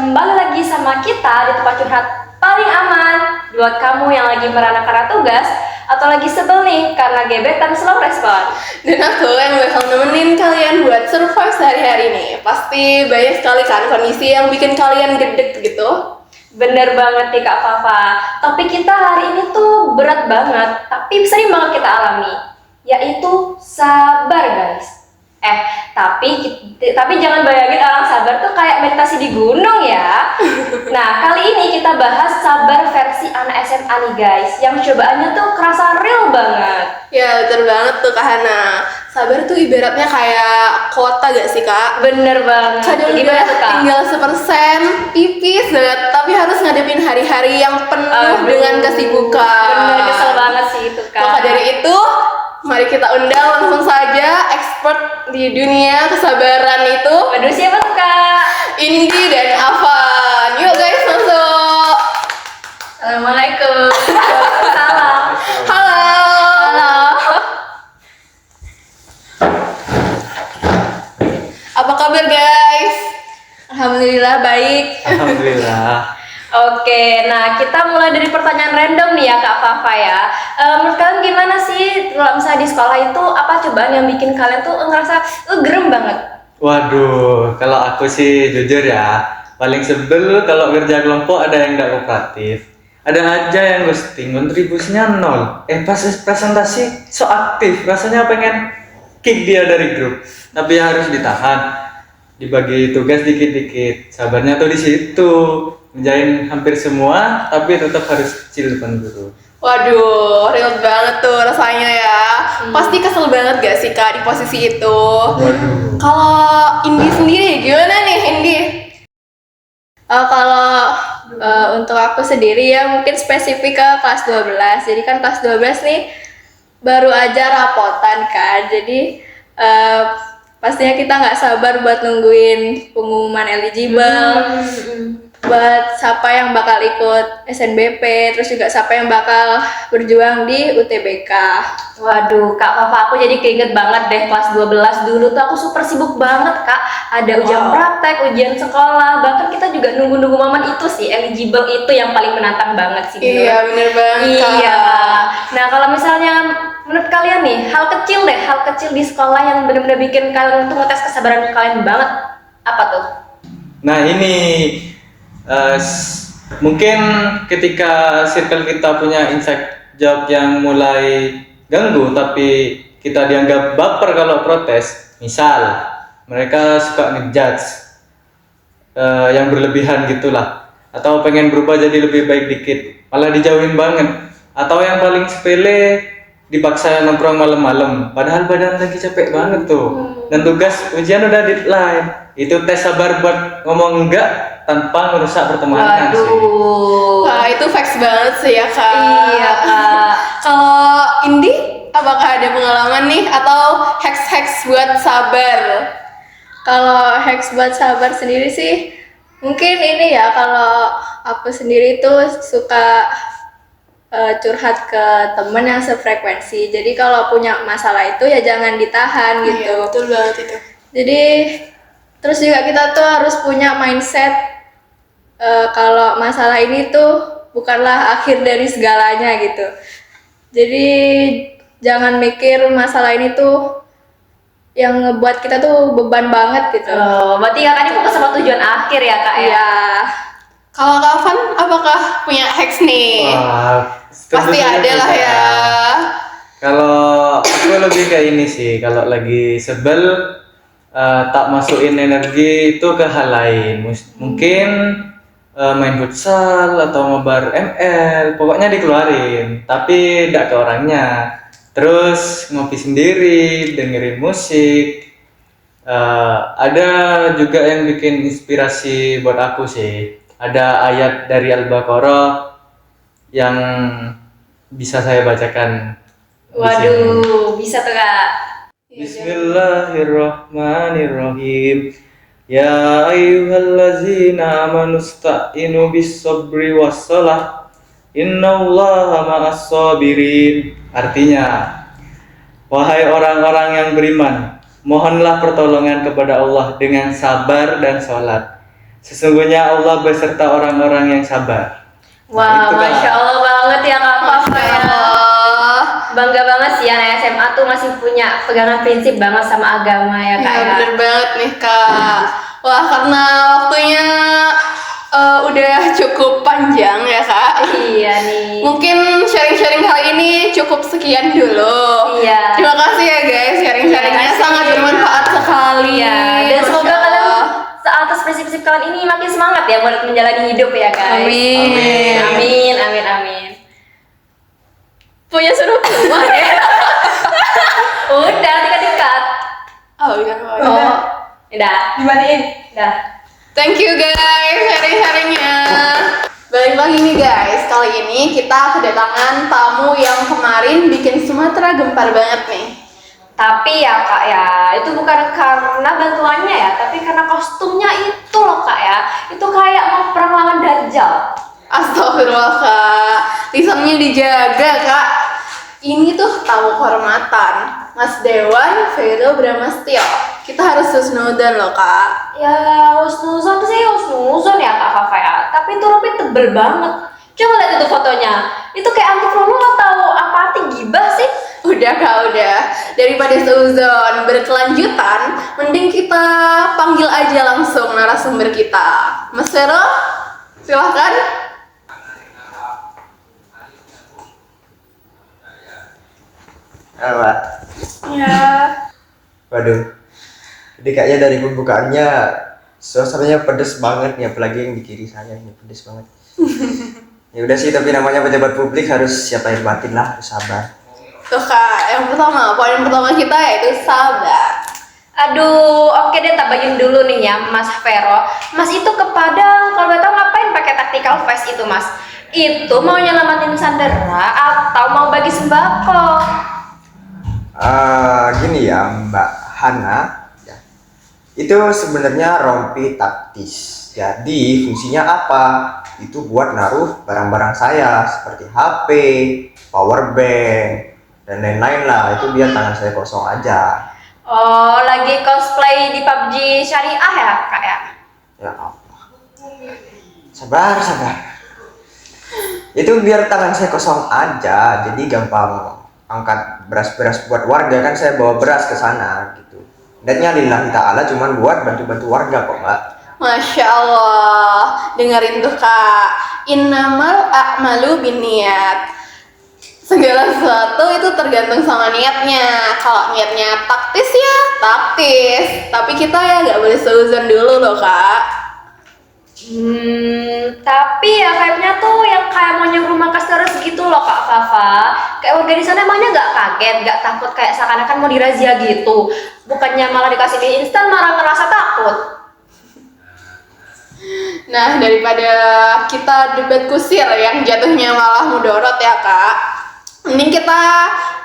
kembali lagi sama kita di tempat curhat paling aman buat kamu yang lagi merana karena tugas atau lagi sebel nih karena gebetan slow respon. Dan aku yang bakal nemenin kalian buat survive sehari-hari nih. Pasti banyak sekali kan kondisi yang bikin kalian gedek gitu. Bener banget nih Kak Fafa. Topik kita hari ini tuh berat banget, tapi sering banget kita alami, yaitu sabar guys. Tapi jangan bayangin orang sabar tuh kayak meditasi di gunung ya. Nah, kali ini kita bahas sabar versi anak SMA nih guys, yang cobaannya tuh kerasa real banget. Ya betul banget tuh Kak Hana. Sabar tuh ibaratnya kayak kota gak sih Kak? Bener banget. Kadang Gimana tuh Kak? tinggal 1%, tipis banget, tapi harus ngadepin hari-hari yang penuh dengan kesibukan. Bener, kesel banget sih itu Kak. Maka dari itu, mari kita undang langsung saja expert di dunia kesabaran itu. Waduh, siapa tuh Kak? Indi dan Afan. Yuk guys, masuk. Assalamualaikum. Salam. Halo. Halo. Apa kabar guys? Alhamdulillah baik. Alhamdulillah. Oke, nah kita mulai dari pertanyaan random nih ya Kak Fafa ya. Menurut kalian gimana sih kalau misalnya di sekolah itu apa cobaan yang bikin kalian tuh ngerasa gerem banget? Waduh, kalau aku sih jujur ya, paling sebel kalau kerja kelompok ada yang nggak kooperatif. Ada aja yang ghosting, kontribusinya nol. Pas presentasi so aktif, rasanya pengen kick dia dari grup. Tapi harus ditahan, dibagi tugas dikit-dikit. Sabarnya tuh di situ, ngerjain hampir semua, tapi tetap harus kecil depan guru. Waduh, real banget tuh rasanya ya. Pasti kesel banget gak sih Kak di posisi itu? Waduh. Kalau Indi sendiri gimana nih Indi? Kalau untuk aku sendiri ya mungkin spesifik ke kelas 12. Jadi kan kelas 12 nih baru aja rapotan kan. Jadi pastinya kita nggak sabar buat nungguin pengumuman eligible, buat siapa yang bakal ikut SNBP, terus juga siapa yang bakal berjuang di UTBK. Waduh, Kak Fafa, aku jadi keinget banget deh kelas 12 dulu tuh aku super sibuk banget Kak. Ada ujian praktek, ujian sekolah, bahkan kita juga nunggu-nunggu momen itu sih, eligible itu yang paling menantang banget sih. Iya bener banget Kak. Iya. Nah kalau misalnya menurut kalian nih, hal kecil di sekolah yang benar-benar bikin kalian tuh ngetes kesabaran kalian banget, apa tuh? Nah ini mungkin ketika circle kita punya inside job yang mulai ganggu, tapi kita dianggap baper kalau protes. Misal mereka suka ngejudge yang berlebihan gitulah, atau pengen berubah jadi lebih baik dikit, malah dijauhin banget. Atau yang paling sepele, dipaksa nongkrong malam-malam, padahal badan lagi capek banget tuh. Dan tugas ujian udah deadline. Itu tes sabar buat ngomong enggak tanpa merusak pertemanan sih. Wah itu facts banget sih ya Kak. Iya Kak. Kalau Indi, apakah ada pengalaman nih atau hacks buat sabar? Kalau hacks buat sabar sendiri sih mungkin ini ya, kalau aku sendiri tuh suka curhat ke temen yang sefrekuensi. Jadi kalau punya masalah itu ya jangan ditahan gitu. Iya, betul banget itu. Jadi terus juga kita tuh harus punya mindset kalau masalah ini tuh bukanlah akhir dari segalanya gitu. Jadi jangan mikir masalah ini tuh yang ngebuat kita tuh beban banget gitu. Oh, berarti kakak ini fokus sama tujuan akhir ya Kak ya? Iya. Kalau Kak Van, apakah punya hacks nih? Wah, Pasti tentu saja ada lah punya. ya. Kalau aku lebih kayak ini sih, kalau lagi sebel tak masukin energi itu ke hal lain. Mungkin main futsal atau ngobar ML, pokoknya dikeluarin, tapi tidak ke orangnya. Terus ngopi sendiri, dengerin musik. Ada juga yang bikin inspirasi buat aku sih. Ada ayat dari Al-Baqarah yang bisa saya bacakan. Waduh, bisa tuh Kak. Bismillahirrahmanirrahim. Ya ayyuhallazina amanu sta'inu bis-sabri was-shalah. Innallaha ma'as sabirin. Artinya, wahai orang-orang yang beriman, mohonlah pertolongan kepada Allah dengan sabar dan sholat. sesungguhnya Allah beserta orang-orang yang sabar. Wah, Itu, Kak. Masya Allah banget ya Kak Fafa ya. Allah. Bangga banget sih anak SMA tuh masih punya pegangan prinsip banget sama agama ya Kak Ya, ya. bener banget nih Kak. Wah, karena waktunya udah cukup panjang ya Kak. Iya nih. Mungkin sharing-sharing kali ini cukup sekian dulu. Iya. Terima kasih ya guys, sharing-sharingnya Terima kasih. sangat bermanfaat sekali. Iya, dan Masya semoga kalian Allah. atas prinsip-prinsip kalian ini makin semangat ya buat menjalani hidup ya guys. Amin. Amin, amin, amin. Punya suruh keluar ya. Udah, tingkat-tingkat. Oh, iya. Oh, udah. Dimatiin. Udah. Thank you guys sharing-sharingnya. Balik lagi nih guys, kali ini kita kedatangan tamu yang kemarin bikin Sumatera gempar banget nih. Tapi ya Kak ya, itu bukan karena bantuannya ya, tapi karena kostumnya itu loh Kak ya. Itu kayak mau perang lawan Dajjal. Astagfirullah Kak, lisannya dijaga Kak. Ini tuh tamu kehormatan Mas Dewan Vero Bramastio. Kita harus husnudzon loh Kak. Ya, husnuzon sih husnuzon ya Kak Fafa ya. Tapi itu rompi tebel banget. Coba lihat itu fotonya. Itu kayak anti promo atau apa anti gibah sih? Udah Kak, udah. Daripada seuzon berkelanjutan, mending kita panggil aja langsung narasumber kita. Mas Vero, silahkan. Halo, Mbak. Ya. Waduh. Jadi kayaknya dari pembukaannya suasananya pedes banget nih, apalagi yang di kiri saya ini pedes banget. Ya udah sih, tapi namanya pejabat publik harus siap lahir batin lah, harus sabar. Tuh Kak, yang pertama, poin pertama kita yaitu sabar. Aduh, oke deh tak bagiin dulu nih ya Mas Vero. Mas itu ke Padang, kalau nggak tahu ngapain pakai tactical vest itu Mas? Itu mau nyelamatin sandera atau mau bagi sembako? Gini ya Mbak Hana, ya. Itu sebenarnya rompi taktis. Jadi fungsinya apa? Itu buat naruh barang-barang saya seperti HP, power bank, dan lain-lain lah. Itu biar tangan saya kosong aja. Oh, lagi cosplay di PUBG Syariah ya Kak ya? Ya Allah. Sabar, sabar. Itu biar tangan saya kosong aja, jadi gampang angkat beras-beras buat warga, kan saya bawa beras ke sana gitu. Niatnya lillahi ta'ala cuman buat bantu-bantu warga kok Mbak. Masya Allah, dengerin tuh Kak. Innamal a'malu binniyat. Segala sesuatu itu tergantung sama niatnya. Kalau niatnya taktis ya taktis, tapi kita ya nggak boleh seuzon dulu loh Kak. Tapi ya vibe-nya tuh yang kayak mau nyuruh mangkas terus gitu loh Kak Fafa. Kayak warga di sana emangnya nggak kaget, nggak takut kayak seakan-akan mau dirazia gitu. Bukannya malah dikasih mie instan malah ngerasa takut. Nah, daripada kita debat kusir yang jatuhnya malah mudorot ya Kak, mending kita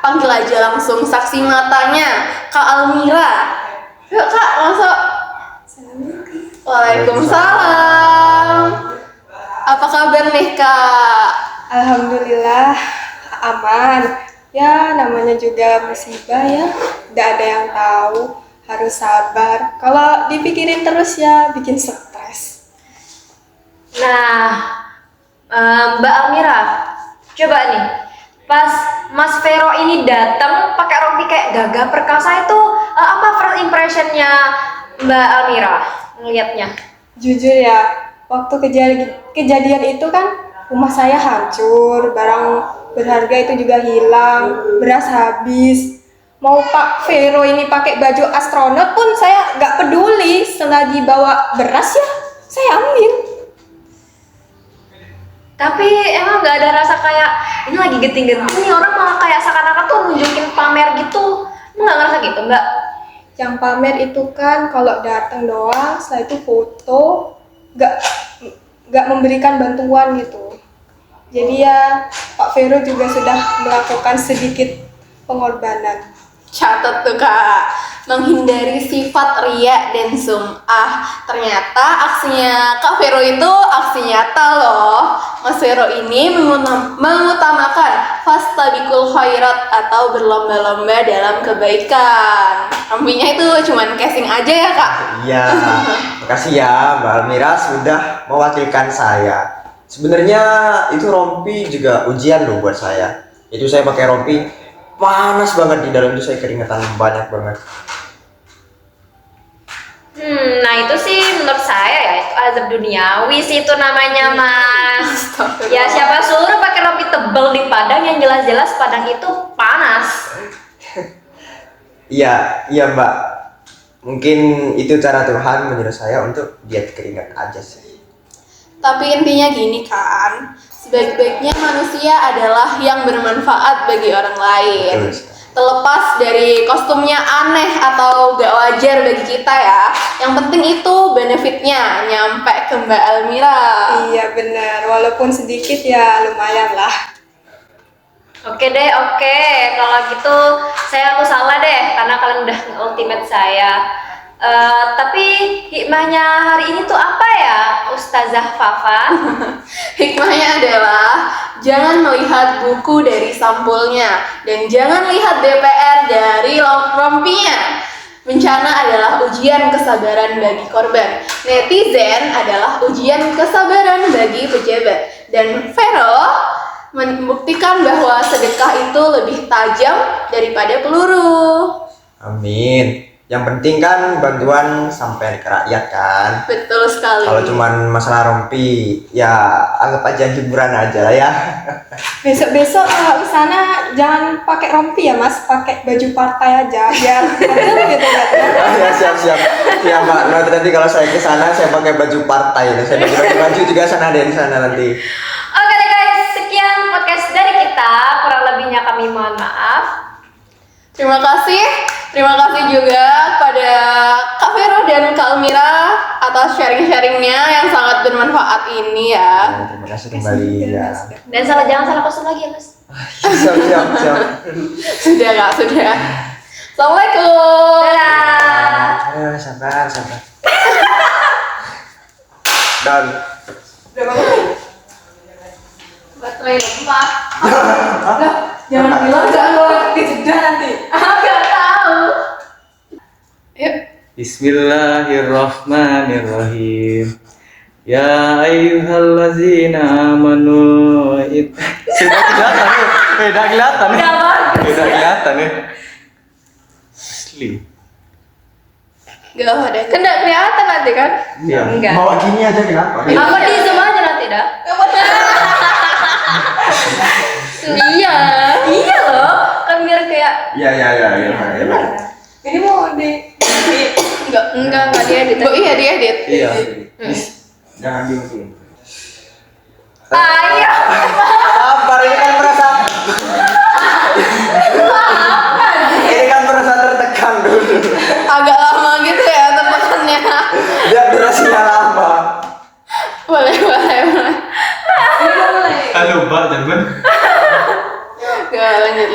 panggil aja langsung saksi matanya Kak Almira. Yuk Kak, masuk. Waalaikumsalam. Apa kabar nih Kak? Alhamdulillah aman. Ya namanya juga musibah ya. Tidak ada yang tahu. Harus sabar. Kalau dipikirin terus ya bikin stres. Nah, Mbak Almira, coba nih, pas Mas Vero ini datang pakai rompi kayak gagah perkasa itu, apa first impressionnya Mbak Almira ngelihatnya? Jujur ya, waktu kejadian itu kan rumah saya hancur, barang berharga itu juga hilang, beras habis. Mau Pak Vero ini pakai baju astronot pun saya nggak peduli. Selagi bawa beras ya, saya ambil. Tapi emang nggak ada rasa kayak ini lagi genting-genting nih orang, malah kayak seakan-akan tuh nunjukin pamer gitu. Emang nggak ngerasa gitu Mbak? Yang pamer itu kan kalau datang doang, setelah itu foto, nggak memberikan bantuan gitu. Jadi ya Pak Vero juga sudah melakukan sedikit pengorbanan. Catat tuh Kak, menghindari sifat riya dan sum'ah. Ternyata aksinya Kak Vero itu aksi nyata loh. Mas Vero ini mengutamakan fastabiqul khairat atau berlomba-lomba dalam kebaikan. Rompinya itu cuman casing aja ya kak? Iya, makasih ya Mbak Almira sudah mewakilkan saya. Sebenarnya itu rompi juga ujian loh buat saya. Itu saya pakai rompi panas banget, di dalam itu saya keringetan banyak banget. Nah itu sih menurut saya ya itu azab duniawi sih itu namanya mas. Ya siapa suruh pakai rompi tebel di Padang yang jelas-jelas Padang itu panas. Iya, iya Mbak. Mungkin itu cara Tuhan menyuruh saya untuk diet keringat aja sih. Tapi intinya gini kan, sebaik-baiknya manusia adalah yang bermanfaat bagi orang lain. Betul sekali. Terlepas dari kostumnya aneh atau gak wajar bagi kita ya, yang penting itu benefitnya nyampe ke Mbak Almira. Iya benar, walaupun sedikit ya lumayan lah. Oke deh, oke. Kalau gitu aku salah deh karena kalian udah ultimate saya. Tapi hikmahnya hari ini tuh apa ya, Ustazah Fafa? Hikmahnya adalah jangan melihat buku dari sampulnya dan jangan lihat DPR dari rompinya. Bencana adalah ujian kesabaran bagi korban. Netizen adalah ujian kesabaran bagi pejabat. Dan Vero membuktikan bahwa sedekah itu lebih tajam daripada peluru. Amin. Yang penting kan bantuan sampai ke rakyat kan. Betul sekali. Kalau cuman masalah rompi, ya anggap aja hiburan aja lah ya. Besok-besok kalau ke sana jangan pakai rompi ya mas, pakai baju partai aja biar adil gitu kan. Ya siap. Ya Mbak, nanti kalau saya ke sana saya pakai baju partai. Saya pakai baju juga sana deh di sana nanti. Oke deh guys, sekian podcast dari kita. Kurang lebihnya kami mohon maaf. Terima kasih juga pada Kak Vero dan Kak Almira atas sharing-sharingnya yang sangat bermanfaat ini ya. Terima kasih kembali ya. Dan jangan salah kostum lagi ya mas. Siap. Sudah Kak, sudah. Assalamualaikum. Dadah. Ayo sabar. Dan Baterai lemah. Jangan bilang jangan dijeda nanti. Gak tahu. Yuk. Bismillahirrahmanirrahim. Ya ayyuhallazina amanu. Sudah kelihatan nih. Udah kelihatan nih. Udah kelihatan nih. Asli. Gak ada. Kan nggak kelihatan nanti kan? Iya. Enggak. bawa gini aja kenapa? Apa di zoom aja nanti dah? Iya. Iya loh, kan biar kayak Iya. Ini mau di Enggak diedit. Oh iya diedit. Iya. Jangan diusin. ayo. Sabar, ini kan merasa. Ini kan merasa tertekan dulu. Agak lama gitu ya teman-temannya. Biar durasinya lama. Boleh. Halo, Mbak, jangan. Gak lanjut.